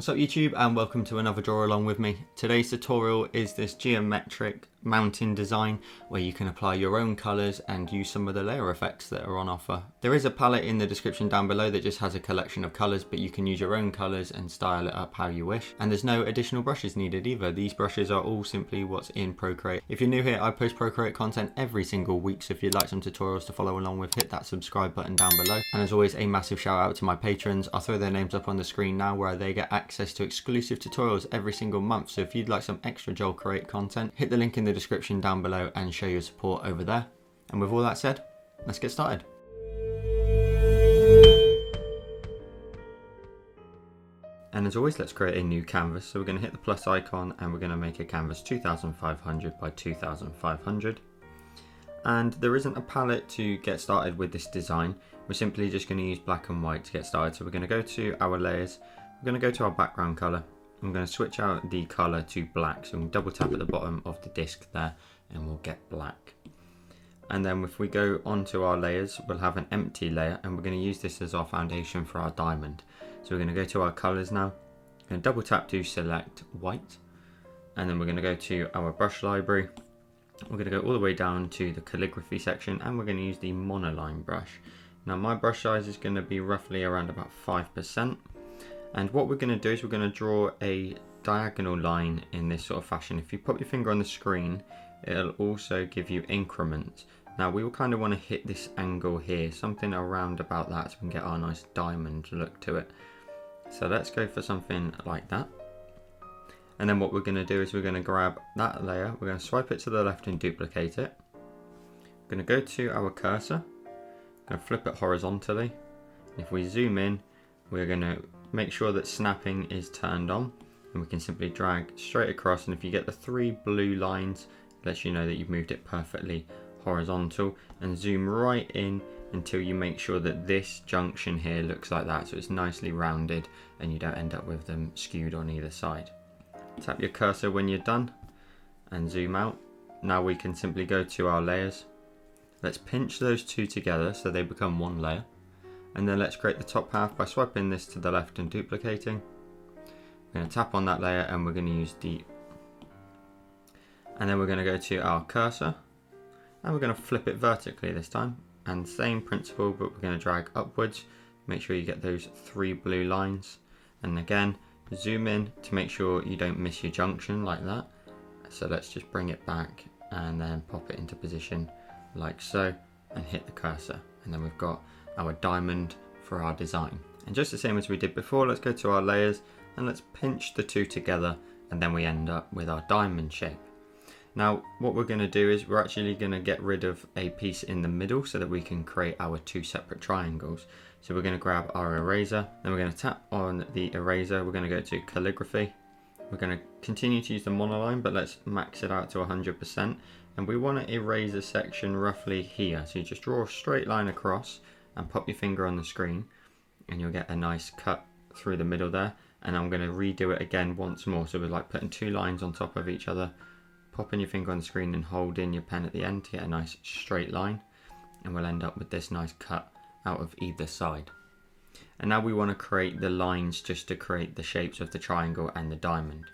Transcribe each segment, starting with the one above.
What's up YouTube, and welcome to another draw along with me. Today's tutorial is this geometric mountain design where you can apply your own colours and use some of the layer effects that are on offer. There is a palette in the description down below that just has a collection of colours, but you can use your own colours and style it up how you wish. And there's no additional brushes needed either. These brushes are all simply what's in Procreate. If you're new here, I post Procreate content every single week, so if you'd like some tutorials to follow along with, hit that subscribe button down below. And as always, a massive shout out to my patrons. I'll throw their names up on the screen now where they get access to exclusive tutorials every single month. So if you'd like some extra Joel Create content, hit the link in the description down below and show your support over there. And with all that said, let's get started. And as always, let's create a new canvas. So we're going to hit the plus icon and we're going to make a canvas 2500 by 2500. And there isn't a palette to get started with this design. We're simply just going to use black and white to get started. So we're going to go to our layers. We're going to go to our background color. I'm going to switch out the color to black. So we'll double tap at the bottom of the disc there and we'll get black. And then if we go onto our layers, we'll have an empty layer and we're going to use this as our foundation for our diamond. So we're going to go to our colors now. I'm going to double tap to select white. And then we're going to go to our brush library. We're going to go all the way down to the calligraphy section and we're going to use the monoline brush. Now my brush size is going to be roughly around about 5%. And what we're going to do is we're going to draw a diagonal line in this sort of fashion. If you put your finger on the screen, it'll also give you increments. Now we will kind of want to hit this angle here, something around about that, so we can get our nice diamond look to it. So let's go for something like that. And then what we're going to do is we're going to grab that layer, we're going to swipe it to the left and duplicate it. We're going to go to our cursor, going to flip it horizontally. If we zoom in, we're going to make sure that snapping is turned on and we can simply drag straight across, and if you get the three blue lines, it lets you know that you've moved it perfectly horizontal, and zoom right in until you make sure that this junction here looks like that, so it's nicely rounded and you don't end up with them skewed on either side. Tap your cursor when you're done and zoom out. Now we can simply go to our layers. Let's pinch those two together so they become one layer. And then let's create the top half by swiping this to the left and duplicating. We're going to tap on that layer and we're going to use and then we're going to go to our cursor and we're going to flip it vertically this time. And same principle, but we're going to drag upwards. Make sure you get those three blue lines. And again, zoom in to make sure you don't miss your junction like that. So let's just bring it back and then pop it into position like so and hit the cursor. And then we've got our diamond for our design. And just the same as we did before, let's go to our layers and let's pinch the two together, and then we end up with our diamond shape. Now what we're going to do is we're actually going to get rid of a piece in the middle so that we can create our two separate triangles. So we're going to grab our eraser, then we're going to tap on the eraser, we're going to go to calligraphy. We're going to continue to use the monoline, but let's max it out to 100%. And we want to erase a section roughly here. So you just draw a straight line across and pop your finger on the screen and you'll get a nice cut through the middle there. And I'm going to redo it again once more. So we're like putting two lines on top of each other, popping your finger on the screen and holding your pen at the end to get a nice straight line. And we'll end up with this nice cut out of either side. And now we want to create the lines just to create the shapes of the triangle and the diamond.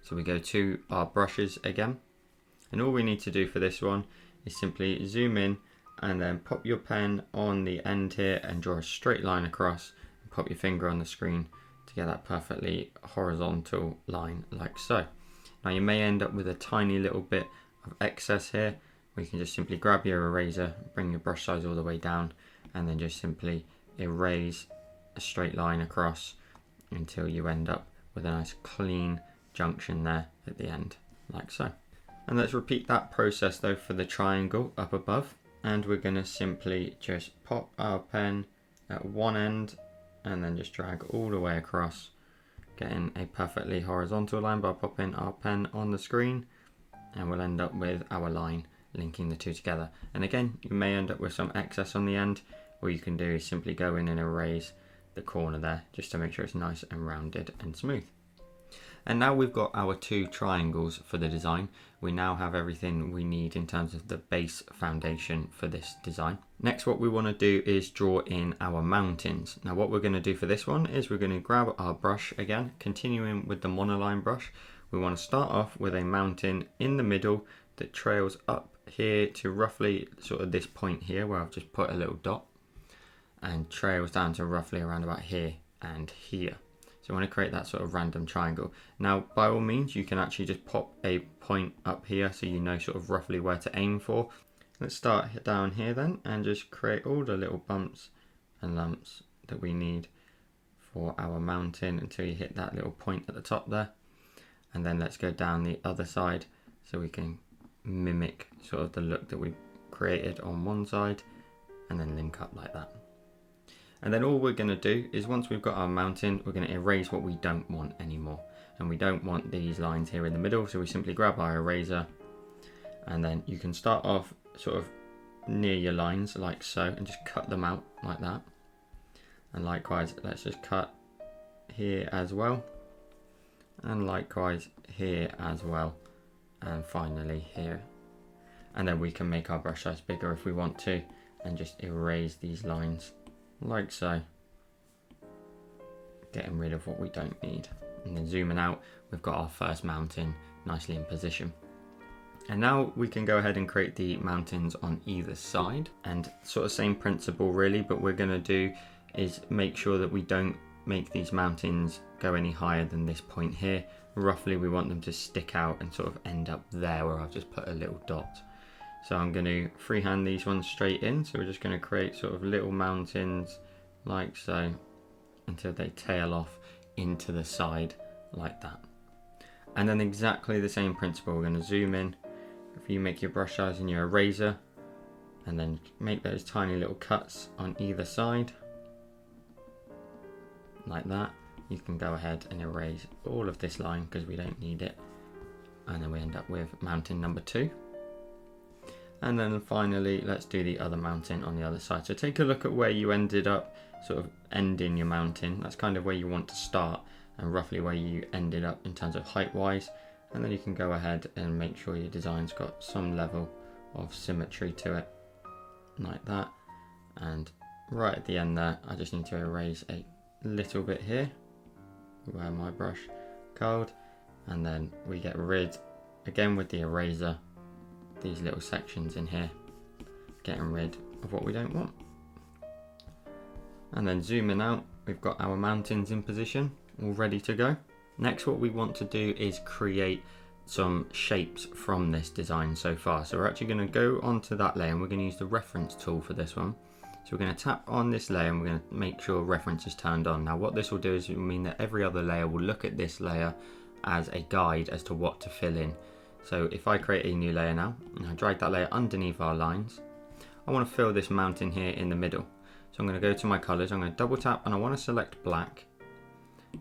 So we go to our brushes again. And all we need to do for this one is simply zoom in and then pop your pen on the end here and draw a straight line across and pop your finger on the screen to get that perfectly horizontal line like so. Now you may end up with a tiny little bit of excess here, where you can just simply grab your eraser, bring your brush size all the way down and then just simply erase a straight line across until you end up with a nice clean junction there at the end like so. And let's repeat that process though for the triangle up above. And we're going to simply just pop our pen at one end and then just drag all the way across, getting a perfectly horizontal line by popping our pen on the screen, and we'll end up with our line linking the two together. And again, you may end up with some excess on the end. What you can do is simply go in and erase the corner there just to make sure it's nice and rounded and smooth. And now we've got our two triangles for the design. We now have everything we need in terms of the base foundation for this design. Next, what we want to do is draw in our mountains. Now what we're going to do for this one is we're going to grab our brush again, continuing with the monoline brush. We want to start off with a mountain in the middle that trails up here to roughly sort of this point here where I've just put a little dot, and trails down to roughly around about here and here. So I want to create that sort of random triangle. Now, by all means, you can actually just pop a point up here so you know sort of roughly where to aim for. Let's start down here then and just create all the little bumps and lumps that we need for our mountain until you hit that little point at the top there. And then let's go down the other side so we can mimic sort of the look that we created on one side and then link up like that. And then all we're going to do is once we've got our mountain, we're going to erase what we don't want anymore. And we don't want these lines here in the middle, so we simply grab our eraser, and then you can start off sort of near your lines like so and just cut them out like that. And likewise, let's just cut here as well, and likewise here as well, and finally here. And then we can make our brush size bigger if we want to and just erase these lines like so, getting rid of what we don't need. And then zooming out, we've got our first mountain nicely in position. And now we can go ahead and create the mountains on either side, and sort of same principle really, but we're going to do is make sure that we don't make these mountains go any higher than this point here. Roughly we want them to stick out and sort of end up there where I've just put a little dot. So I'm going to freehand these ones straight in. So we're just going to create sort of little mountains like so until they tail off into the side like that. And then exactly the same principle, we're going to zoom in. If you make your brush size in your eraser and then make those tiny little cuts on either side like that, you can go ahead and erase all of this line because we don't need it. And then we end up with mountain number 2. And then finally, let's do the other mountain on the other side. So take a look at where you ended up sort of ending your mountain. That's kind of where you want to start and roughly where you ended up in terms of height wise. And then you can go ahead and make sure your design's got some level of symmetry to it like that. And right at the end there, I just need to erase a little bit here where my brush curled, and then we get rid again with the eraser these little sections in here, getting rid of what we don't want. And then zooming out, we've got our mountains in position, all ready to go. Next, what we want to do is create some shapes from this design so far. So we're actually going to go onto that layer and we're going to use the reference tool for this one. So we're going to tap on this layer and we're going to make sure reference is turned on. Now what this will do is it will mean that every other layer will look at this layer as a guide as to what to fill in. So if I create a new layer now, and I drag that layer underneath our lines, I want to fill this mountain here in the middle. So I'm going to go to my colors, I'm going to double tap and I want to select black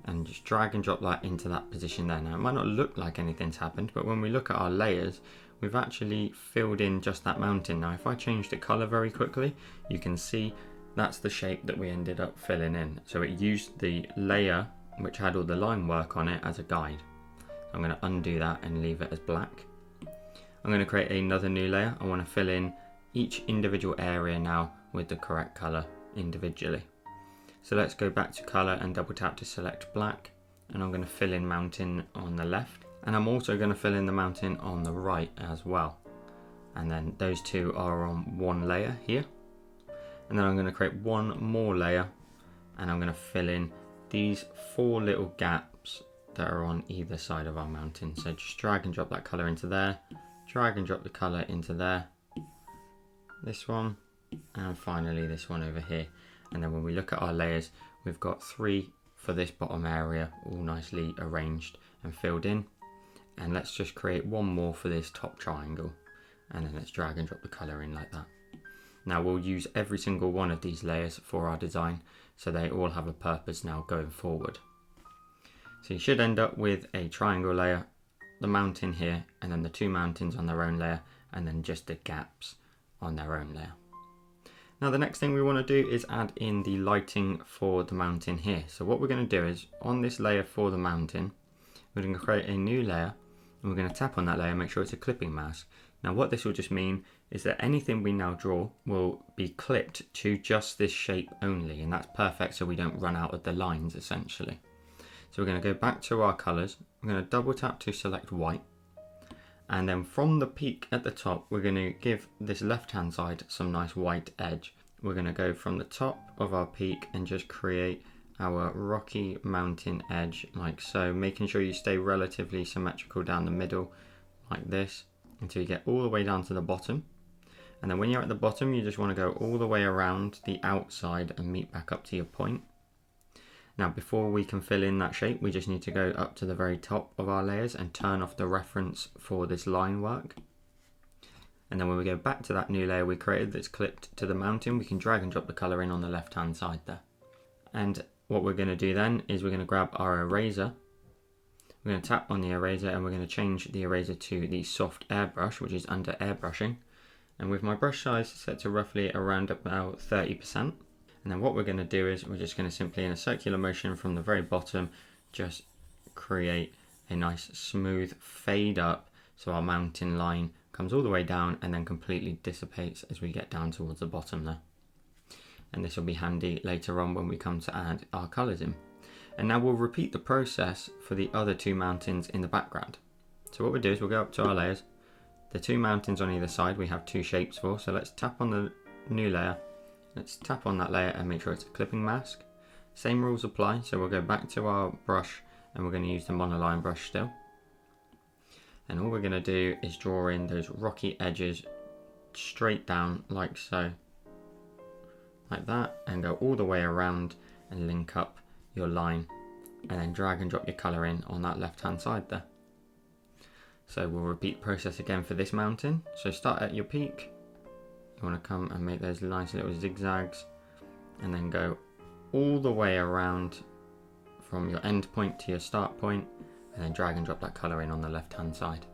and just drag and drop that into that position there. Now it might not look like anything's happened, but when we look at our layers, we've actually filled in just that mountain. Now if I change the color very quickly, you can see that's the shape that we ended up filling in. So it used the layer which had all the line work on it as a guide. I'm going to undo that and leave it as black. I'm going to create another new layer. I want to fill in each individual area now with the correct color individually. So let's go back to color and double tap to select black, and I'm going to fill in mountain on the left, and I'm also going to fill in the mountain on the right as well. And then those two are on one layer here, and then I'm going to create one more layer and I'm going to fill in these 4 little gaps that are on either side of our mountain. So just drag and drop that color into there, drag and drop the color into there, this one, and finally this one over here. And then when we look at our layers, we've got 3 for this bottom area, all nicely arranged and filled in. And let's just create one more for this top triangle, and then let's drag and drop the color in like that. Now we'll use every single one of these layers for our design, so they all have a purpose now going forward. So you should end up with a triangle layer, the mountain here, and then the 2 mountains on their own layer, and then just the gaps on their own layer. Now the next thing we want to do is add in the lighting for the mountain here. So what we're going to do is on this layer for the mountain, we're going to create a new layer and we're going to tap on that layer and make sure it's a clipping mask. Now what this will just mean is that anything we now draw will be clipped to just this shape only, and that's perfect so we don't run out of the lines essentially. So we're going to go back to our colours, we're going to double tap to select white, and then from the peak at the top we're going to give this left hand side some nice white edge. We're going to go from the top of our peak and just create our rocky mountain edge like so, making sure you stay relatively symmetrical down the middle like this until you get all the way down to the bottom. And then when you're at the bottom you just want to go all the way around the outside and meet back up to your point. Now before we can fill in that shape we just need to go up to the very top of our layers and turn off the reference for this line work. And then when we go back to that new layer we created that's clipped to the mountain, we can drag and drop the colour in on the left hand side there. And what we're going to do then is we're going to grab our eraser, we're going to tap on the eraser and we're going to change the eraser to the soft airbrush, which is under airbrushing. And with my brush size set to roughly around about 30%. And then what we're going to do is we're just going to simply, in a circular motion from the very bottom, just create a nice smooth fade up so our mountain line comes all the way down and then completely dissipates as we get down towards the bottom there. And this will be handy later on when we come to add our colours in. And now we'll repeat the process for the other two mountains in the background. So what we'll do is we'll go up to our layers. The two mountains on either side we have two shapes for, so let's tap on the new layer, let's tap on that layer and make sure it's a clipping mask. Same rules apply, so we'll go back to our brush and we're going to use the monoline brush still. And all we're going to do is draw in those rocky edges straight down like so, like that, and go all the way around and link up your line and then drag and drop your colour in on that left hand side there. So we'll repeat the process again for this mountain. So start at your peak, you want to come and make those nice little zigzags and then go all the way around from your end point to your start point and then drag and drop that colour in on the left hand side.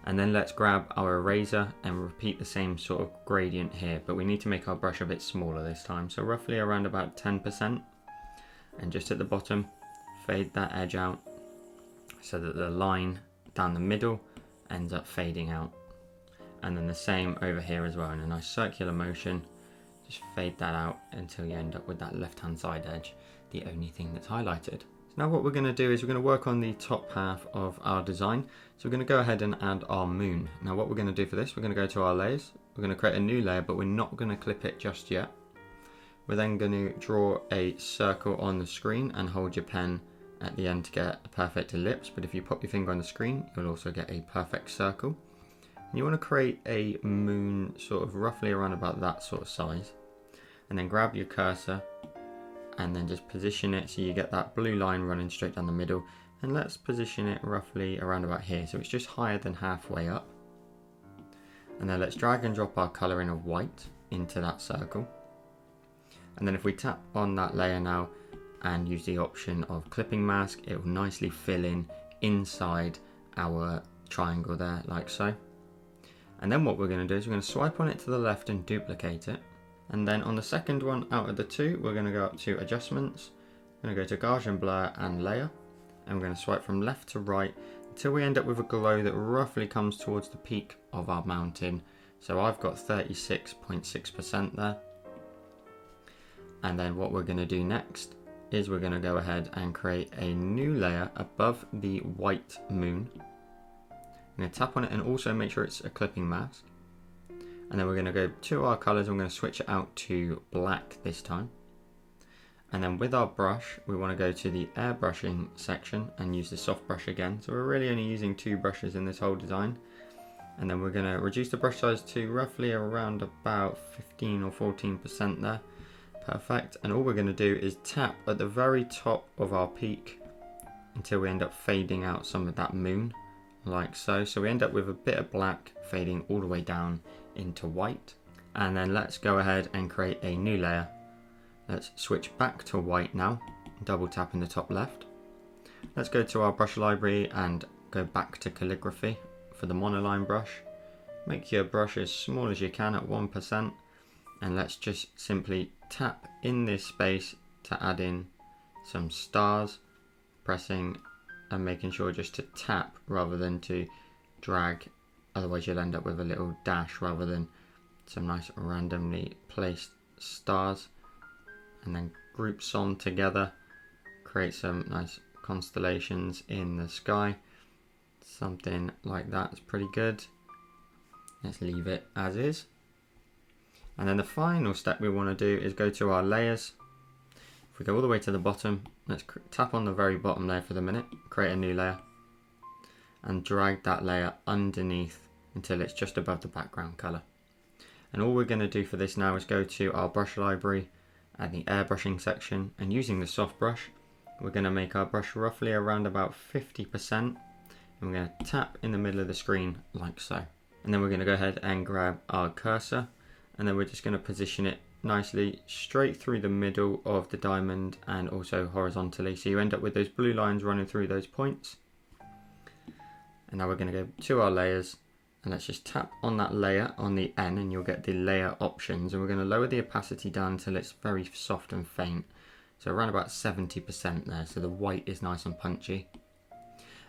And then let's grab our eraser and repeat the same sort of gradient here, but we need to make our brush a bit smaller this time, so roughly around about 10%. And just at the bottom, fade that edge out so that the line down the middle ends up fading out. And then the same over here as well in a nice circular motion, just fade that out until you end up with that left hand side edge, the only thing that's highlighted. Now what we're going to do is we're going to work on the top half of our design. So we're going to go ahead and add our moon. Now what we're going to do for this, we're going to go to our layers, we're going to create a new layer, but we're not going to clip it just yet. We're then going to draw a circle on the screen and hold your pen at the end to get a perfect ellipse, but if you pop your finger on the screen you'll also get a perfect circle. And you want to create a moon sort of roughly around about that sort of size, and then grab your cursor and then just position it so you get that blue line running straight down the middle, and let's position it roughly around about here so it's just higher than halfway up. And then let's drag and drop our colouring of white into that circle, and then if we tap on that layer now and use the option of clipping mask, it will nicely fill in inside our triangle there like so. And then what we're going to do is we're going to swipe on it to the left and duplicate it. And then on the second one out of the two, we're going to go up to adjustments, we're going to go to Gaussian blur and layer, and we're going to swipe from left to right until we end up with a glow that roughly comes towards the peak of our mountain. So I've got 36.6% there. And then what we're going to do next is we're going to go ahead and create a new layer above the white moon. I'm going to tap on it and also make sure it's a clipping mask. And then we're going to go to our colours and we're going to switch it out to black this time. And then with our brush, we want to go to the airbrushing section and use the soft brush again. So we're really only using two brushes in this whole design. And then we're going to reduce the brush size to roughly around about 15 or 14% there. Perfect. And all we're going to do is tap at the very top of our peak until we end up fading out some of that moon, like so. So we end up with a bit of black fading all the way down into white. And then let's go ahead and create a new layer. Let's switch back to white now, double tap in the top left. Let's go to our brush library and go back to calligraphy for the monoline brush. Make your brush as small as you can at 1%, and let's just simply tap in this space to add in some stars, pressing and making sure just to tap rather than to drag, otherwise you'll end up with a little dash rather than some nice randomly placed stars, and then group some together, create some nice constellations in the sky. Something like that is pretty good. Let's leave it as is. And then the final step we want to do is go to our layers. If we go all the way to the bottom, let's tap on the very bottom there for the minute, create a new layer, and drag that layer underneath until it's just above the background color. And all we're going to do for this now is go to our brush library and the airbrushing section, and using the soft brush, we're going to make our brush roughly around about 50%, and we're going to tap in the middle of the screen like so. And then we're going to go ahead and grab our cursor, and then we're just going to position it nicely straight through the middle of the diamond and also horizontally, so you end up with those blue lines running through those points. And now we're going to go to our layers, and let's just tap on that layer on the N, and you'll get the layer options, and we're going to lower the opacity down until it's very soft and faint, so around about 70% there, so the white is nice and punchy.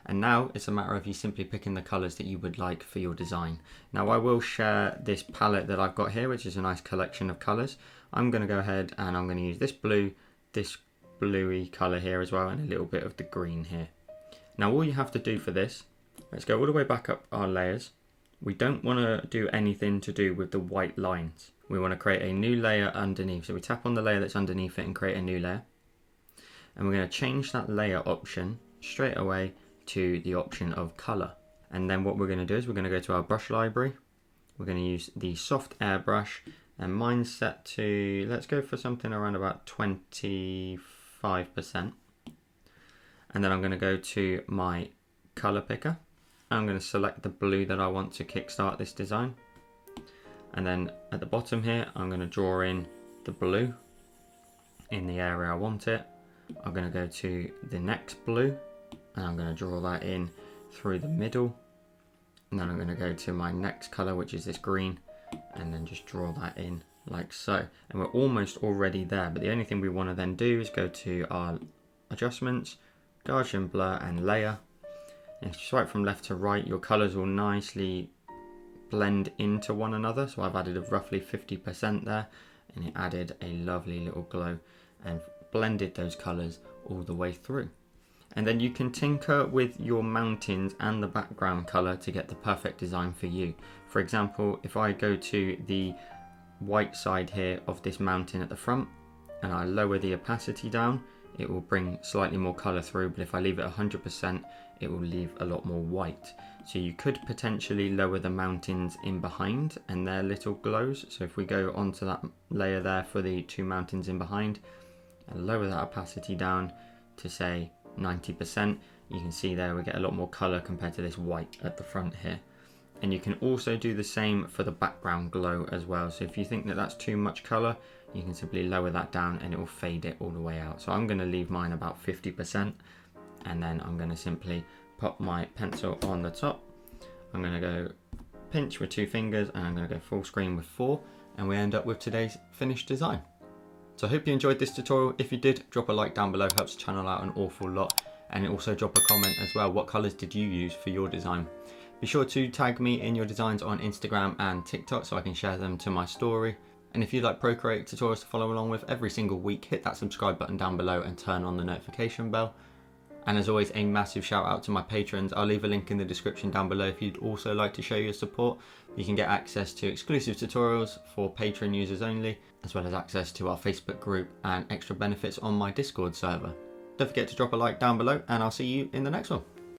And now it's a matter of you simply picking the colours that you would like for your design. Now I will share this palette that I've got here, which is a nice collection of colours. I'm going to go ahead and I'm going to use this blue, this bluey colour here as well, and a little bit of the green here. Now all you have to do for this, let's go all the way back up our layers. We don't want to do anything to do with the white lines. We want to create a new layer underneath. So we tap on the layer that's underneath it and create a new layer. And we're going to change that layer option straight away to the option of color. And then what we're going to do is we're going to go to our brush library. We're going to use the soft airbrush, and mine's set to, let's go for something around about 25%. And then I'm going to go to my color picker. I'm going to select the blue that I want to kickstart this design. And then at the bottom here, I'm going to draw in the blue in the area I want it. I'm going to go to the next blue, and I'm going to draw that in through the middle. And then I'm going to go to my next color, which is this green, and then just draw that in like so. And we're almost already there, but the only thing we want to then do is go to our adjustments, Gaussian blur and layer. And if you swipe from left to right, your colors will nicely blend into one another. So I've added a roughly 50% there, and it added a lovely little glow and blended those colors all the way through. And then you can tinker with your mountains and the background color to get the perfect design for you. For example, if I go to the white side here of this mountain at the front and I lower the opacity down, it will bring slightly more color through, but if I leave it 100%, it will leave a lot more white. So you could potentially lower the mountains in behind and their little glows. So if we go onto that layer there for the two mountains in behind and lower that opacity down to say 90%, you can see there we get a lot more color compared to this white at the front here. And you can also do the same for the background glow as well. So if you think that that's too much color, you can simply lower that down and it will fade it all the way out. So I'm going to leave mine about 50%, and then I'm going to simply pop my pencil on the top. I'm going to go pinch with 2 fingers, and I'm going to go full screen with 4, and we end up with today's finished design. So I hope you enjoyed this tutorial. If you did, drop a like down below, helps the channel out an awful lot. And also drop a comment as well, what colors did you use for your design? Be sure to tag me in your designs on Instagram and TikTok so I can share them to my story. And if you'd like Procreate tutorials to follow along with every single week, hit that subscribe button down below and turn on the notification bell. And as always, a massive shout out to my patrons. I'll leave a link in the description down below if you'd also like to show your support. You can get access to exclusive tutorials for patron users only, as well as access to our Facebook group and extra benefits on my Discord server. Don't forget to drop a like down below, and I'll see you in the next one.